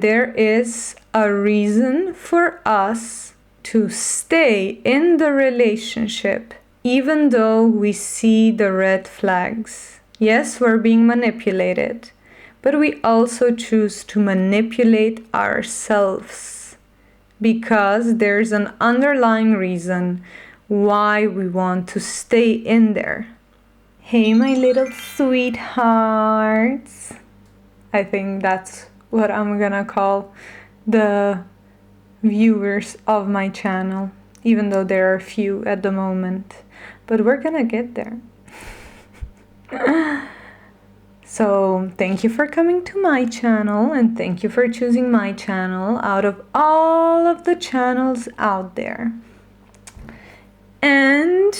There is a reason for us to stay in the relationship, even though we see the red flags. Yes, we're being manipulated, but we also choose to manipulate ourselves because there's an underlying reason why we want to stay in there. Hey, my little sweethearts. I think that's what I'm gonna call the viewers of my channel, even though there are few at the moment, but we're gonna get there. So thank you for coming to my channel, and thank you for choosing my channel out of all of the channels out there. And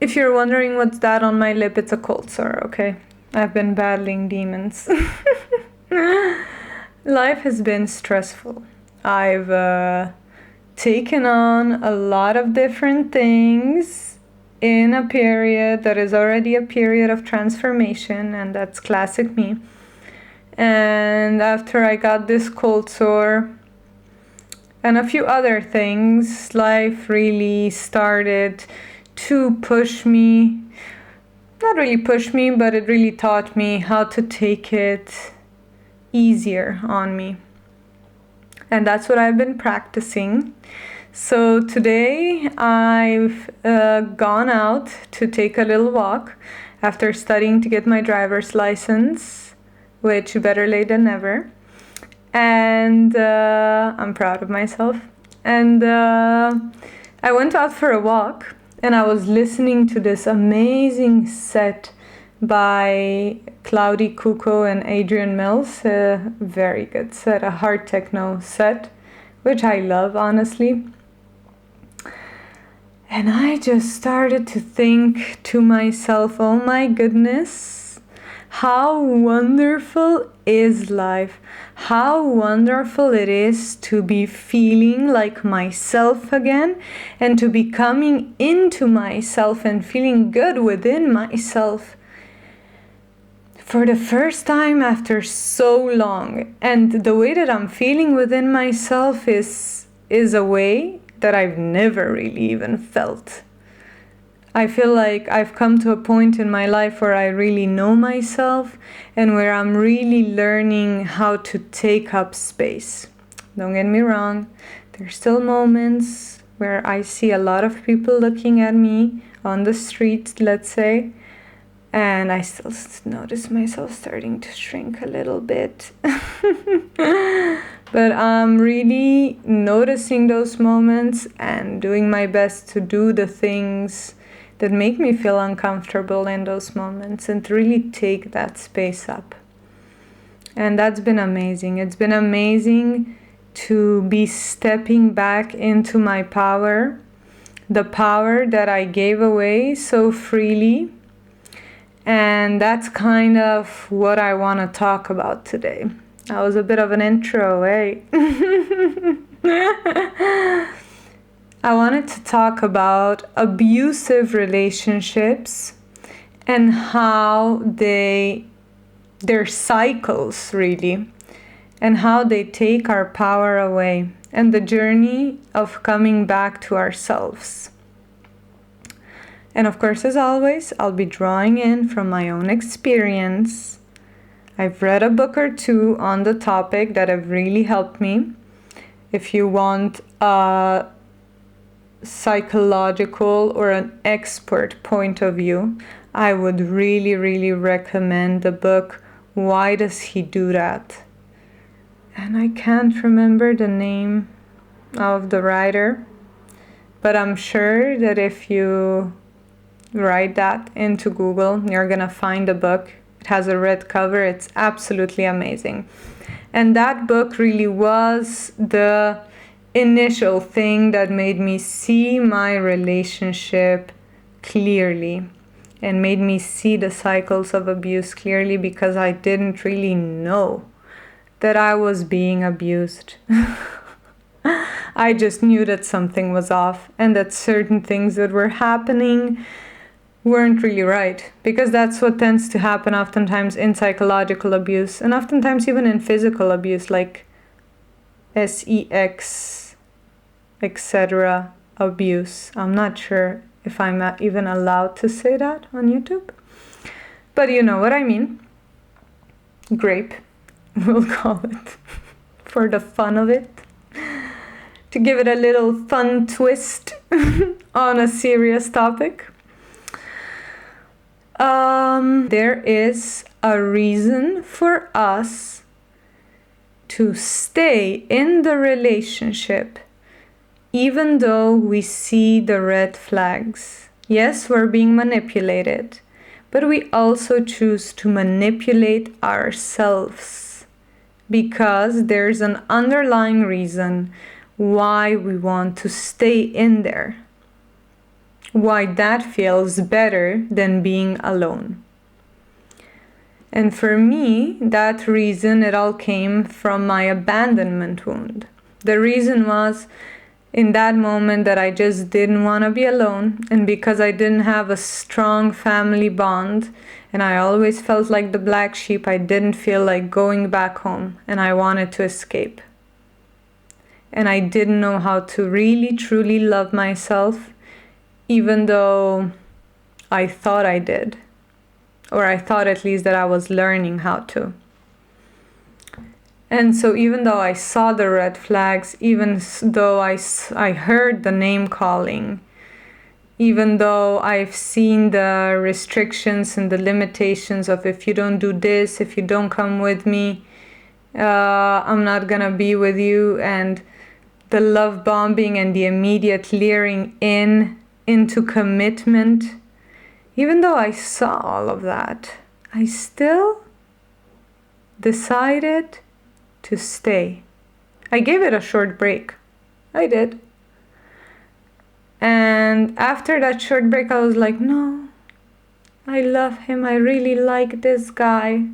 if you're wondering what's that on my lip, it's a cold sore, okay? I've been battling demons. Life has been stressful. I've taken on a lot of different things in a period that is already a period of transformation, and that's classic me. And after I got this cold sore and a few other things, life really started to push me. Not really push me, but it really taught me how to take it easier on me. And that's what I've been practicing. So today I've gone out to take a little walk after studying to get my driver's license, which better late than never. And I'm proud of myself. And I went out for a walk, and I was listening to this amazing set by Claudie Cuco and Adrian Mills. A very good set, a hard techno set, which I love, honestly. And I just started to think to myself, oh my goodness, how wonderful is life? How wonderful it is to be feeling like myself again, and to be coming into myself and feeling good within myself for the first time after so long. And the way that I'm feeling within myself is a way that I've never really even felt. I feel like I've come to a point in my life where I really know myself and where I'm really learning how to take up space. Don't get me wrong, there's still moments where I see a lot of people looking at me on the street, let's say, and I still notice myself starting to shrink a little bit. But I'm really noticing those moments and doing my best to do the things that make me feel uncomfortable in those moments and to really take that space up. And that's been amazing. It's been amazing to be stepping back into my power, the power that I gave away so freely. And that's kind of what I want to talk about today. That was a bit of an intro, eh? I wanted to talk about abusive relationships and how their cycles really, and how they take our power away, and the journey of coming back to ourselves. And of course, as always, I'll be drawing in from my own experience. I've read a book or two on the topic that have really helped me. If you want a psychological or an expert point of view, I would really, really recommend the book, Why Does He Do That? And I can't remember the name of the writer, but I'm sure that if you write that into Google, you're gonna find the book. It has a red cover. It's absolutely amazing. And that book really was the initial thing that made me see my relationship clearly and made me see the cycles of abuse clearly, because I didn't really know that I was being abused. I just knew that something was off and that certain things that were happening weren't really right, because that's what tends to happen oftentimes in psychological abuse, and oftentimes even in physical abuse, like sex, etc. abuse. I'm not sure if I'm even allowed to say that on YouTube, but you know what I mean. Grape, we'll call it, for the fun of it, to give it a little fun twist on a serious topic. There is a reason for us to stay in the relationship even though we see the red flags. Yes, we're being manipulated, but we also choose to manipulate ourselves because there's an underlying reason why we want to stay in there, why that feels better than being alone. And for me, that reason, it all came from my abandonment wound. The reason was in that moment that I just didn't want to be alone, and because I didn't have a strong family bond and I always felt like the black sheep, I didn't feel like going back home and I wanted to escape. And I didn't know how to really truly love myself, even though I thought I did, or I thought at least that I was learning how to. And so even though I saw the red flags, even though I heard the name calling, even though I've seen the restrictions and the limitations of if you don't do this, if you don't come with me, I'm not gonna be with you, and the love bombing and the immediate leering into commitment, even though I saw all of that, I still decided to stay. I gave it a short break. I did. And after that short break, I was like, no, I love him. I really like this guy.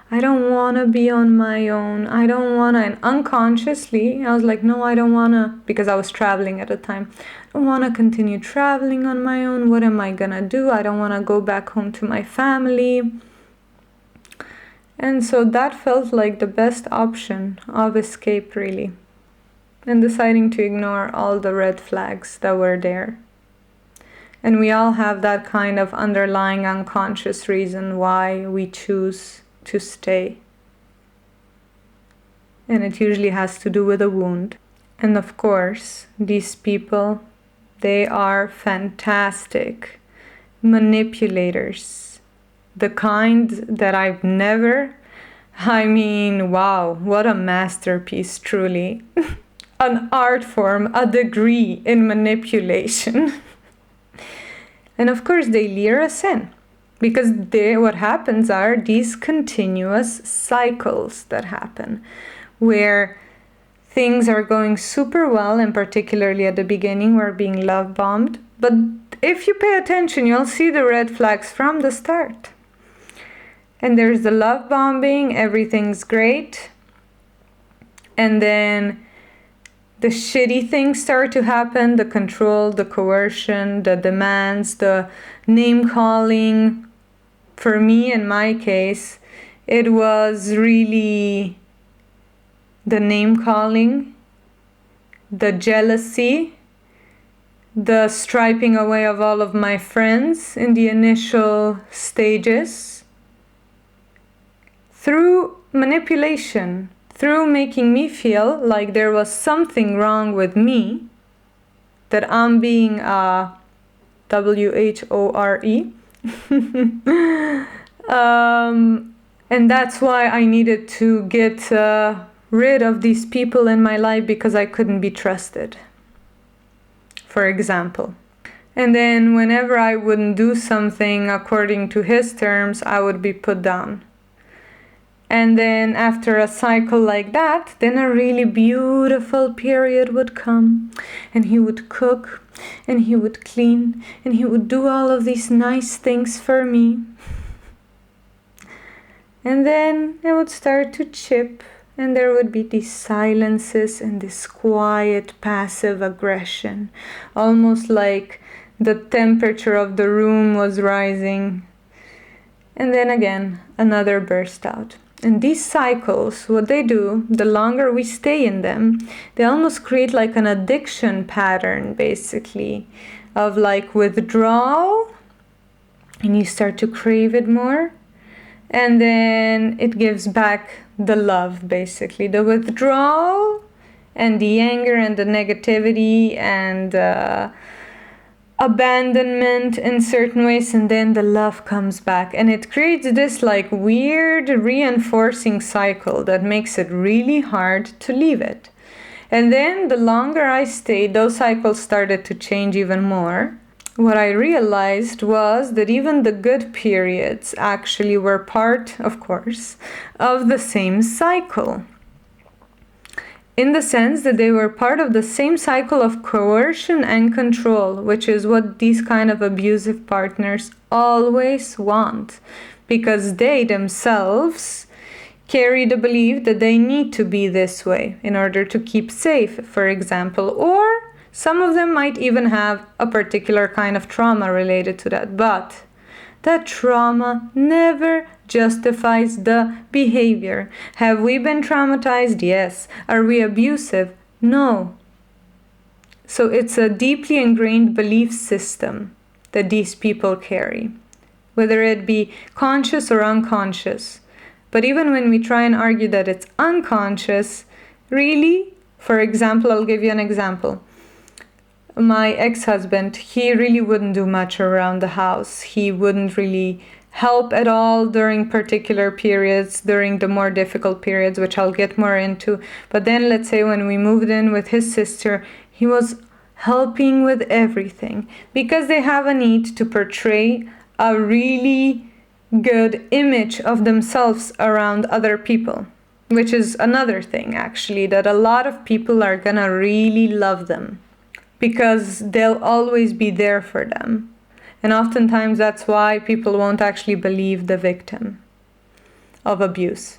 I don't want to be on my own. I don't want to. And unconsciously, I was like, no, I don't want to, because I was traveling at the time. I don't want to continue traveling on my own. What am I going to do? I don't want to go back home to my family. And so that felt like the best option of escape, really. And deciding to ignore all the red flags that were there. And we all have that kind of underlying unconscious reason why we choose to stay. And it usually has to do with a wound. And of course, these people, they are fantastic manipulators. The kind that I've never, wow, what a masterpiece, truly. An art form, a degree in manipulation. And of course, they lure us in. Because what happens are these continuous cycles that happen, where things are going super well, and particularly at the beginning, we're being love bombed. But if you pay attention, you'll see the red flags from the start. And there's the love bombing, everything's great. And then the shitty things start to happen, the control, the coercion, the demands, the name calling. For me, in my case, it was really the name calling, the jealousy, the striping away of all of my friends in the initial stages, through manipulation, through making me feel like there was something wrong with me, that I'm being a WHORE. And that's why I needed to get rid of these people in my life, because I couldn't be trusted, for example. And then whenever I wouldn't do something according to his terms, I would be put down. And then after a cycle like that, then a really beautiful period would come, and he would cook, and he would clean, and he would do all of these nice things for me. And then it would start to chip, and there would be these silences and this quiet passive aggression, almost like the temperature of the room was rising. And then again, another burst out. And these cycles, what they do, the longer we stay in them, they almost create like an addiction pattern, basically, of like withdrawal, and you start to crave it more. And then it gives back the love, basically. The withdrawal and the anger and the negativity and abandonment in certain ways, and then the love comes back, and it creates this like weird reinforcing cycle that makes it really hard to leave it. And then the longer I stayed, those cycles started to change even more. What I realized was that even the good periods actually were part, of course, of the same cycle, in the sense that they were part of the same cycle of coercion and control, which is what these kind of abusive partners always want, because they themselves carry the belief that they need to be this way in order to keep safe, for example, or some of them might even have a particular kind of trauma related to that, but that trauma never justifies the behavior. Have we been traumatized? Yes. Are we abusive? No. So it's a deeply ingrained belief system that these people carry, whether it be conscious or unconscious. But even when we try and argue that it's unconscious, really, for example, I'll give you an example. My ex-husband, he really wouldn't do much around the house. He wouldn't really help at all during particular periods, during the more difficult periods, which I'll get more into. But then let's say when we moved in with his sister, he was helping with everything because they have a need to portray a really good image of themselves around other people, which is another thing actually, that a lot of people are gonna really love them, because they'll always be there for them. And oftentimes that's why people won't actually believe the victim of abuse,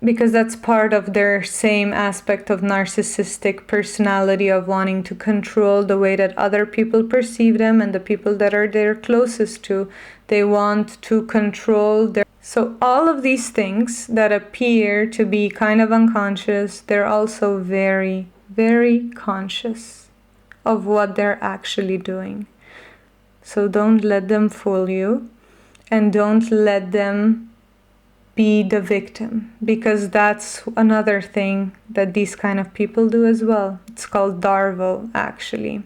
because that's part of their same aspect of narcissistic personality of wanting to control the way that other people perceive them and the people that are they're closest to. They want to control their... So all of these things that appear to be kind of unconscious, they're also very, very conscious of what they're actually doing. So don't let them fool you, and don't let them be the victim, because that's another thing that these kind of people do as well. It's called Darvo, actually.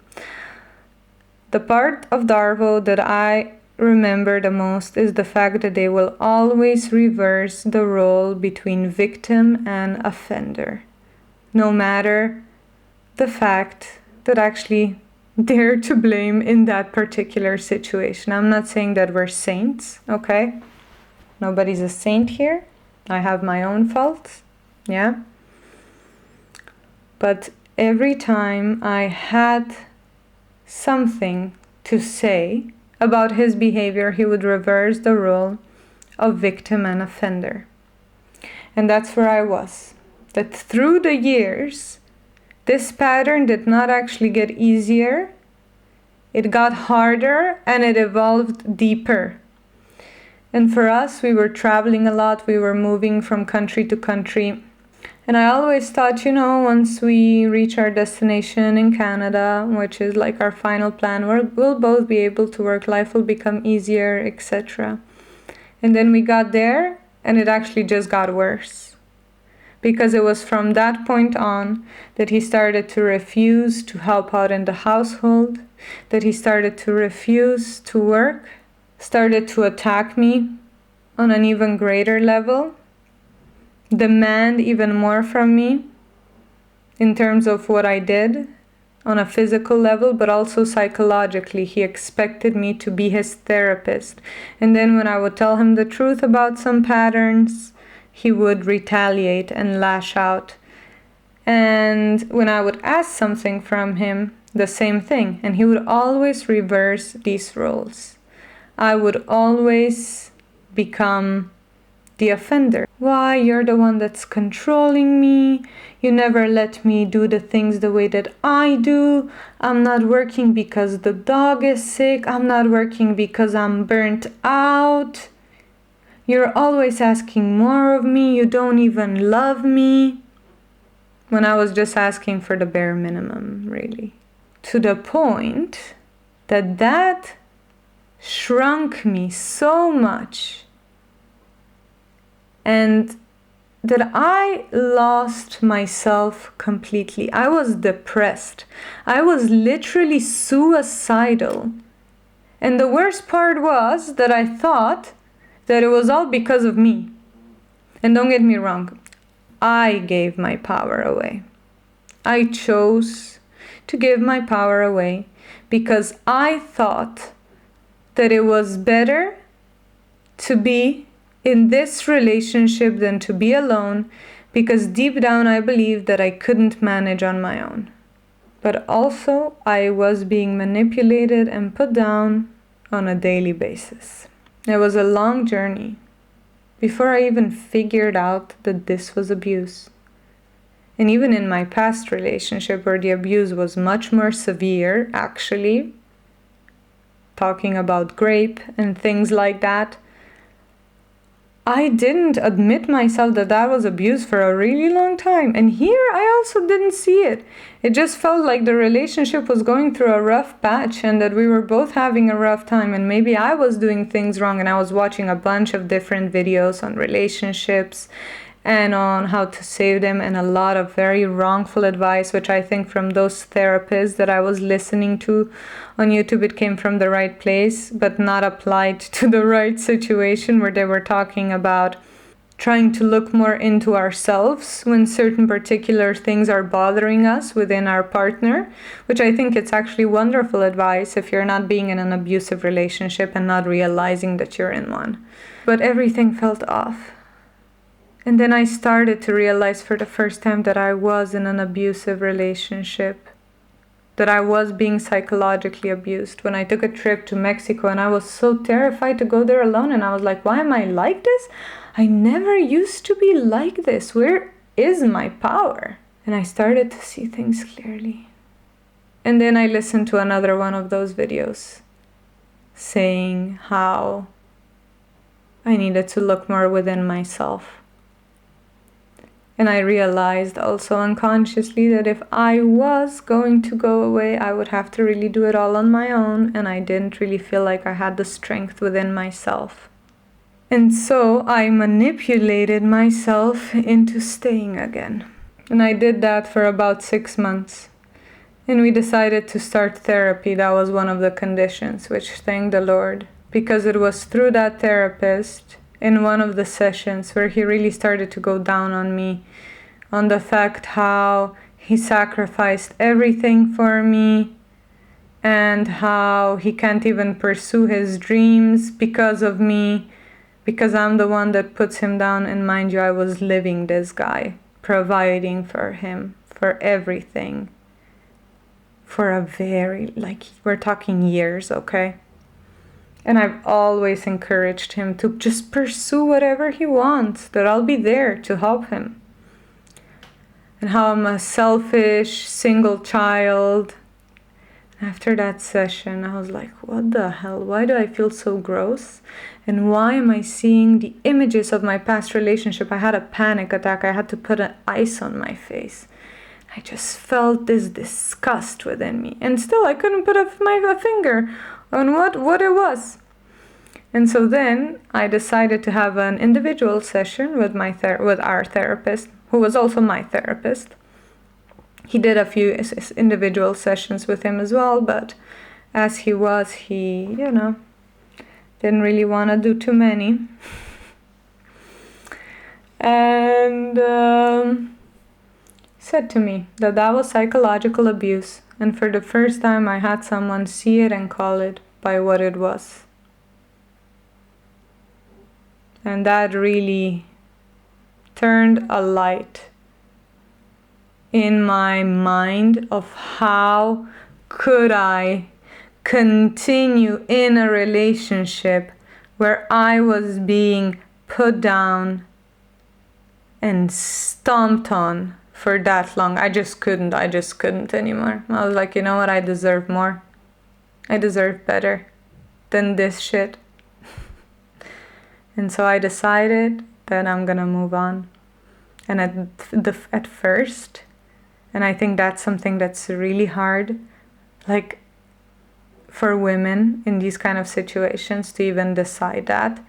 The part of Darvo that I remember the most is the fact that they will always reverse the role between victim and offender, no matter the fact that actually they're to blame in that particular situation. I'm not saying that we're saints, okay? Nobody's a saint here. I have my own faults, yeah? But every time I had something to say about his behavior, he would reverse the role of victim and offender. And that's where I was. That through the years, this pattern did not actually get easier. It got harder and it evolved deeper. And for us, we were traveling a lot. We were moving from country to country. And I always thought, once we reach our destination in Canada, which is like our final plan, we'll both be able to work, life will become easier, etc. And then we got there and it actually just got worse. Because it was from that point on that he started to refuse to help out in the household, that he started to refuse to work, started to attack me on an even greater level, demand even more from me in terms of what I did on a physical level, but also psychologically. He expected me to be his therapist. And then when I would tell him the truth about some patterns, he would retaliate and lash out. And when I would ask something from him, the same thing. And he would always reverse these roles. I would always become the offender. Why? You're the one that's controlling me. You never let me do the things the way that I do. I'm not working because the dog is sick. I'm not working because I'm burnt out. You're always asking more of me. You don't even love me. When I was just asking for the bare minimum, really. To the point that shrunk me so much, and that I lost myself completely. I was depressed. I was literally suicidal. And the worst part was that I thought that it was all because of me. And don't get me wrong, I gave my power away. I chose to give my power away because I thought that it was better to be in this relationship than to be alone, because deep down I believed that I couldn't manage on my own. But also I was being manipulated and put down on a daily basis. It was a long journey before I even figured out that this was abuse. And even in my past relationship, where the abuse was much more severe, actually, talking about rape and things like that, I didn't admit myself that that was abuse for a really long time. And here I also didn't see it. It just felt like the relationship was going through a rough patch and that we were both having a rough time, and maybe I was doing things wrong, and I was watching a bunch of different videos on relationships and on how to save them, and a lot of very wrongful advice, which I think from those therapists that I was listening to on YouTube, it came from the right place, but not applied to the right situation, where they were talking about trying to look more into ourselves when certain particular things are bothering us within our partner, which I think it's actually wonderful advice if you're not being in an abusive relationship and not realizing that you're in one. But everything felt off. And then I started to realize for the first time that I was in an abusive relationship, that I was being psychologically abused. When I took a trip to Mexico, and I was so terrified to go there alone, and I was like, why am I like this? I never used to be like this. Where is my power? And I started to see things clearly. And then I listened to another one of those videos saying how I needed to look more within myself. And I realized also unconsciously that if I was going to go away, I would have to really do it all on my own, and I didn't really feel like I had the strength within myself. And so I manipulated myself into staying again. And I did that for about 6 months. And we decided to start therapy. That was one of the conditions, which thank the Lord, because it was through that therapist in one of the sessions where he really started to go down on me, on the fact how he sacrificed everything for me, and how he can't even pursue his dreams because of me, because I'm the one that puts him down. And mind you, I was living this guy, providing for him, for everything, for a very, we're talking years, okay? And I've always encouraged him to just pursue whatever he wants, that I'll be there to help him. And how I'm a selfish, single child. After that session, I was like, what the hell? Why do I feel so gross? And why am I seeing the images of my past relationship? I had a panic attack. I had to put an ice on my face. I just felt this disgust within me. And still, I couldn't put a finger on what it was. And so then I decided to have an individual session with with our therapist, who was also my therapist. He did a few individual sessions with him as well, but as he didn't really want to do too many. And said to me that was psychological abuse. And for the first time, I had someone see it and call it by what it was. And that really turned a light in my mind of how could I continue in a relationship where I was being put down and stomped on for that long. I just couldn't anymore. I was like, you know what? I deserve more. I deserve better than this shit. And so I decided that I'm gonna move on. And at first, and I think that's something that's really hard, like for women in these kind of situations to even decide that.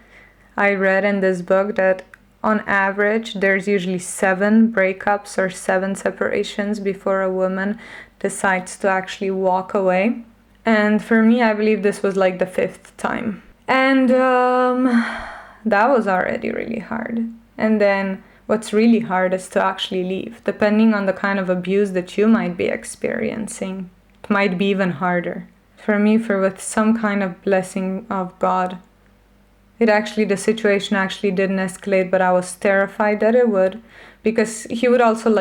I read in this book that on average, there's usually 7 breakups or 7 separations before a woman decides to actually walk away. And for me, I believe this was like the 5th time. And that was already really hard. And then what's really hard is to actually leave. Depending on the kind of abuse that you might be experiencing, it might be even harder. For me, with some kind of blessing of God, the situation actually didn't escalate, but I was terrified that it would, because he would also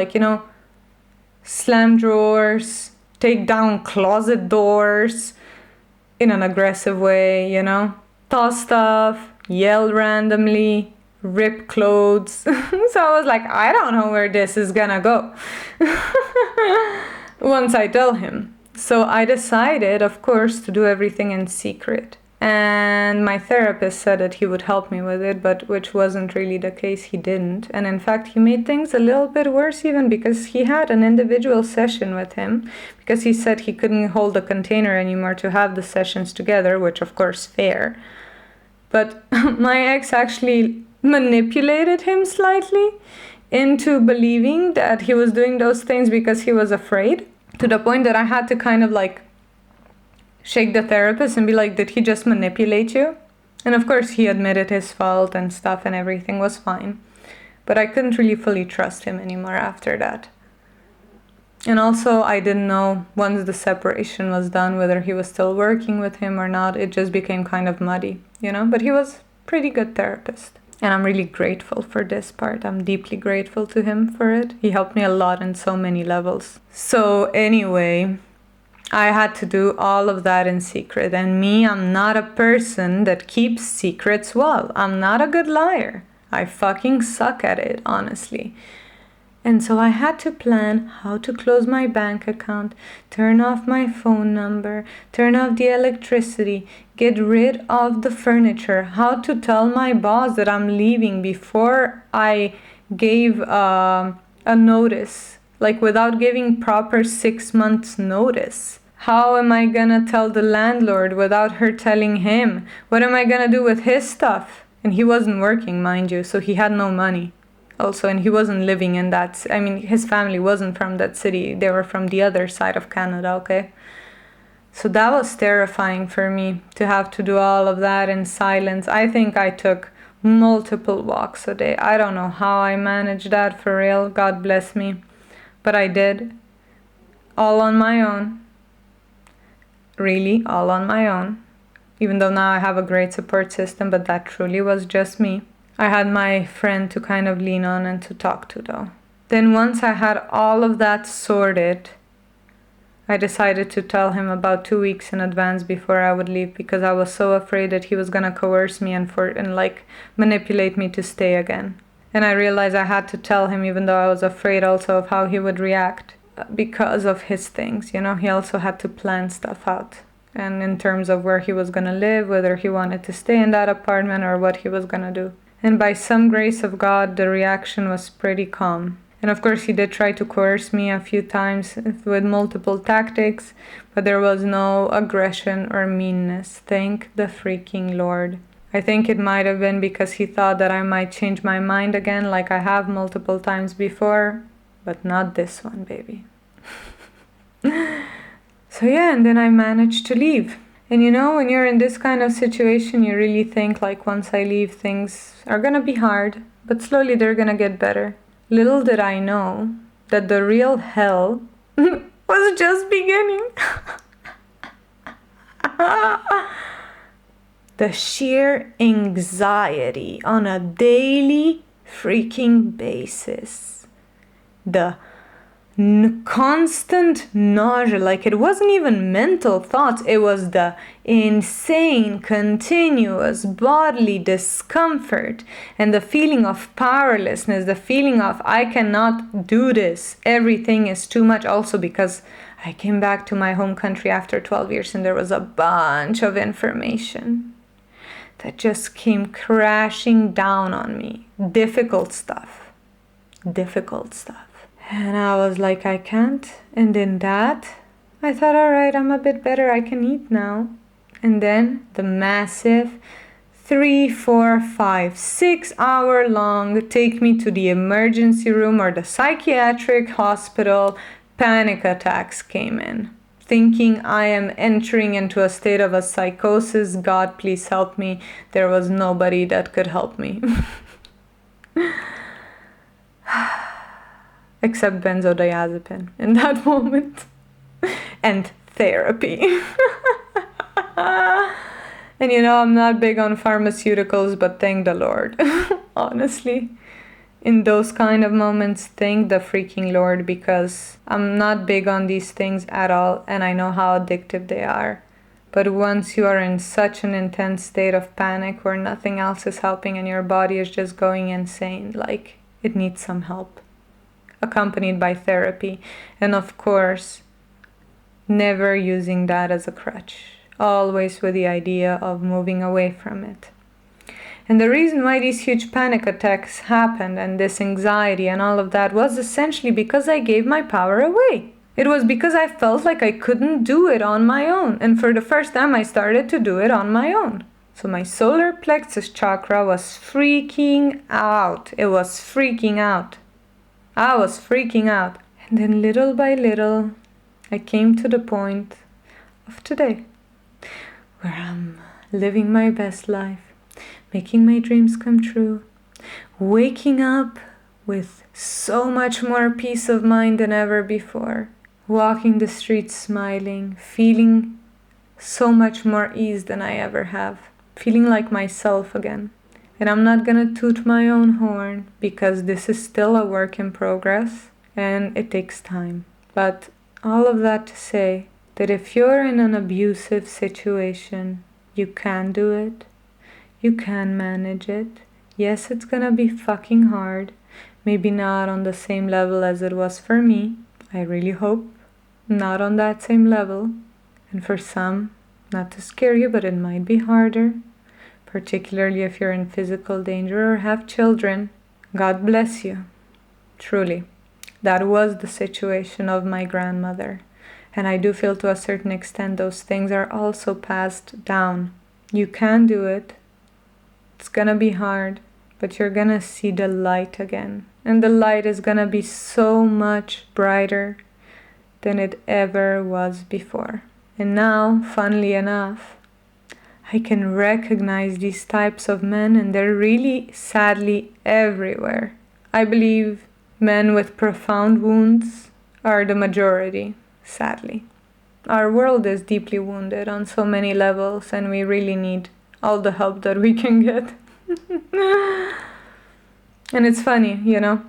slam drawers, take down closet doors in an aggressive way, toss stuff, yell randomly, rip clothes. So I was like, I don't know where this is gonna go once I tell him. So I decided, of course, to do everything in secret. And my therapist said that he would help me with it, but which wasn't really the case. He didn't. And in fact, he made things a little bit worse even, because he had an individual session with him, because he said he couldn't hold the container anymore to have the sessions together, which of course fair. But my ex actually manipulated him slightly into believing that he was doing those things because he was afraid, to the point that I had to kind of shake the therapist and be like, did he just manipulate you? And of course he admitted his fault and stuff, and everything was fine. But I couldn't really fully trust him anymore after that. And also I didn't know, once the separation was done, whether he was still working with him or not. It just became kind of muddy, But he was a pretty good therapist. And I'm really grateful for this part. I'm deeply grateful to him for it. He helped me a lot in so many levels. So anyway, I had to do all of that in secret. And me, I'm not a person that keeps secrets well. I'm not a good liar. I fucking suck at it, honestly. And so I had to plan how to close my bank account, turn off my phone number, turn off the electricity, get rid of the furniture, how to tell my boss that I'm leaving before I gave a notice, without giving proper 6 months notice. How am I gonna tell the landlord without her telling him? What am I gonna do with his stuff? And he wasn't working, mind you, so he had no money. Also, and he wasn't living in that, his family wasn't from that city. They were from the other side of Canada, okay? So that was terrifying for me, to have to do all of that in silence. I think I took multiple walks a day. I don't know how I managed that, for real. God bless me. But I did. All on my own. Really, all on my own. Even though now I have a great support system, but that truly was just me. I had my friend to kind of lean on and to talk to, though. Then once I had all of that sorted, I decided to tell him about 2 weeks in advance before I would leave, because I was so afraid that he was gonna coerce me and manipulate me to stay again. And I realized I had to tell him, even though I was afraid also of how he would react because of his things. He also had to plan stuff out. And in terms of where he was gonna live, whether he wanted to stay in that apartment or what he was gonna do. And by some grace of God, the reaction was pretty calm. And of course, he did try to coerce me a few times with multiple tactics, but there was no aggression or meanness. Thank the freaking Lord. I think it might have been because he thought that I might change my mind again, like I have multiple times before, but not this one, baby. So yeah, and then I managed to leave. And when you're in this kind of situation, you really think once I leave, things are gonna be hard, but slowly they're gonna get better. Little did I know that the real hell was just beginning. The sheer anxiety on a daily freaking basis. The constant nausea, it wasn't even mental thoughts, it was the insane, continuous bodily discomfort, and the feeling of powerlessness, the feeling of I cannot do this, everything is too much. Also because I came back to my home country after 12 years and there was a bunch of information. that just came crashing down on me. Difficult stuff. Difficult stuff. And I was like, I can't. And in that, I thought, all right, I'm a bit better. I can eat now. And then the massive 3, 4, 5, 6 hour long take me to the emergency room or the psychiatric hospital panic attacks came in. Thinking I am entering into a state of a psychosis. God, please help me. There was nobody that could help me. Except benzodiazepine in that moment. And therapy. And you know, I'm not big on pharmaceuticals, but thank the Lord. Honestly. In those kind of moments, thank the freaking Lord, because I'm not big on these things at all, and I know how addictive they are. But once you are in such an intense state of panic where nothing else is helping and your body is just going insane, like, it needs some help. Accompanied by therapy. And of course, never using that as a crutch. Always with the idea of moving away from it. And the reason why these huge panic attacks happened and this anxiety and all of that was essentially because I gave my power away. It was because I felt like I couldn't do it on my own. And for the first time, I started to do it on my own. So my solar plexus chakra was freaking out. It was freaking out. I was freaking out. And then little by little, I came to the point of today, where I'm living my best life, making my dreams come true, waking up with so much more peace of mind than ever before, walking the streets smiling, feeling so much more ease than I ever have, feeling like myself again. And I'm not gonna toot my own horn, because this is still a work in progress and it takes time. But all of that to say that if you're in an abusive situation, you can do it. You can manage it. Yes, it's gonna be fucking hard. Maybe not on the same level as it was for me. I really hope not on that same level. And for some, not to scare you, but it might be harder. Particularly if you're in physical danger or have children. God bless you. Truly. That was the situation of my grandmother. And I do feel to a certain extent those things are also passed down. You can do it. It's gonna be hard, but you're gonna see the light again. And the light is gonna be so much brighter than it ever was before. And now, funnily enough, I can recognize these types of men, and they're really, sadly, everywhere. I believe men with profound wounds are the majority, sadly. Our world is deeply wounded on so many levels, and we really need all the help that we can get. And it's funny, you know?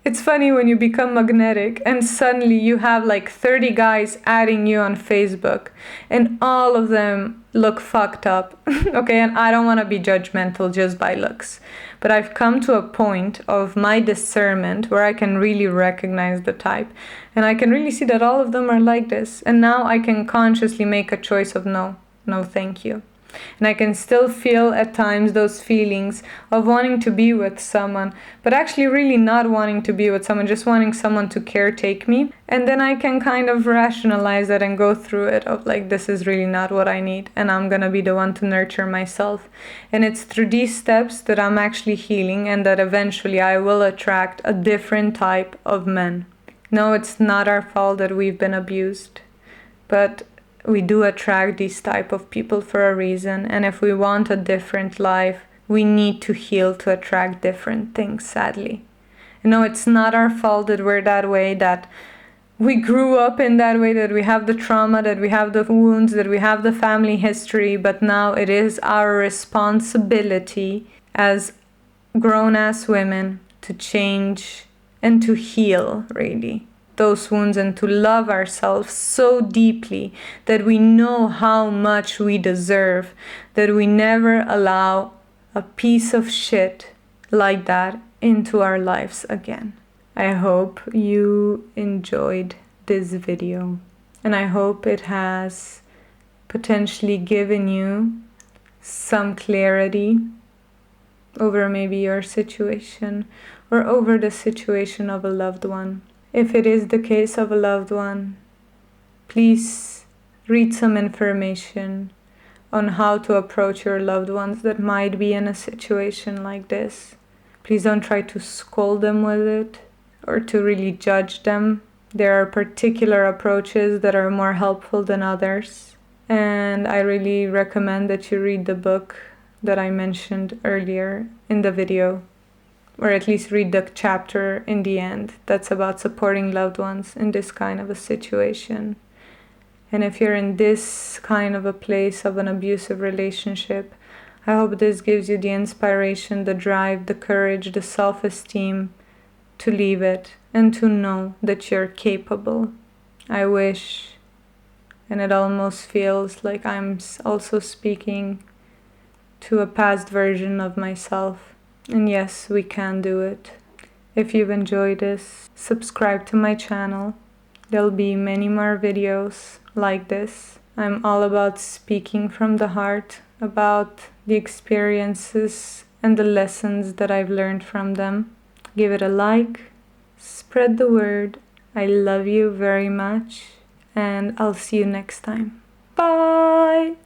It's funny when you become magnetic and suddenly you have like 30 guys adding you on Facebook and all of them look fucked up. Okay, and I don't want to be judgmental just by looks, but I've come to a point of my discernment where I can really recognize the type, and I can really see that all of them are like this. And now I can consciously make a choice of no thank you. And I can still feel at times those feelings of wanting to be with someone, but actually really not wanting to be with someone, just wanting someone to caretake me. And then I can kind of rationalize that and go through it of like, this is really not what I need, and I'm gonna be the one to nurture myself. And it's through these steps that I'm actually healing, and that eventually I will attract a different type of men. No, it's not our fault that we've been abused, but we do attract these type of people for a reason. And if we want a different life, we need to heal to attract different things, sadly. No, it's not our fault that we're that way, that we grew up in that way, that we have the trauma, that we have the wounds, that we have the family history. But now it is our responsibility as grown-ass women to change and to heal, really, those wounds, and to love ourselves so deeply that we know how much we deserve, that we never allow a piece of shit like that into our lives again. I hope you enjoyed this video, and I hope it has potentially given you some clarity over maybe your situation or over the situation of a loved one. If it is the case of a loved one, please read some information on how to approach your loved ones that might be in a situation like this. Please don't try to scold them with it or to really judge them. There are particular approaches that are more helpful than others. And I really recommend that you read the book that I mentioned earlier in the video, or at least read the chapter in the end that's about supporting loved ones in this kind of a situation. And if you're in this kind of a place of an abusive relationship, I hope this gives you the inspiration, the drive, the courage, the self-esteem to leave it and to know that you're capable. I wish, and it almost feels like I'm also speaking to a past version of myself. And yes, we can do it. If you've enjoyed this, subscribe to my channel. There'll be many more videos like this. I'm all about speaking from the heart about the experiences and the lessons that I've learned from them. Give it a like, spread the word. I love you very much, and I'll see you next time. Bye!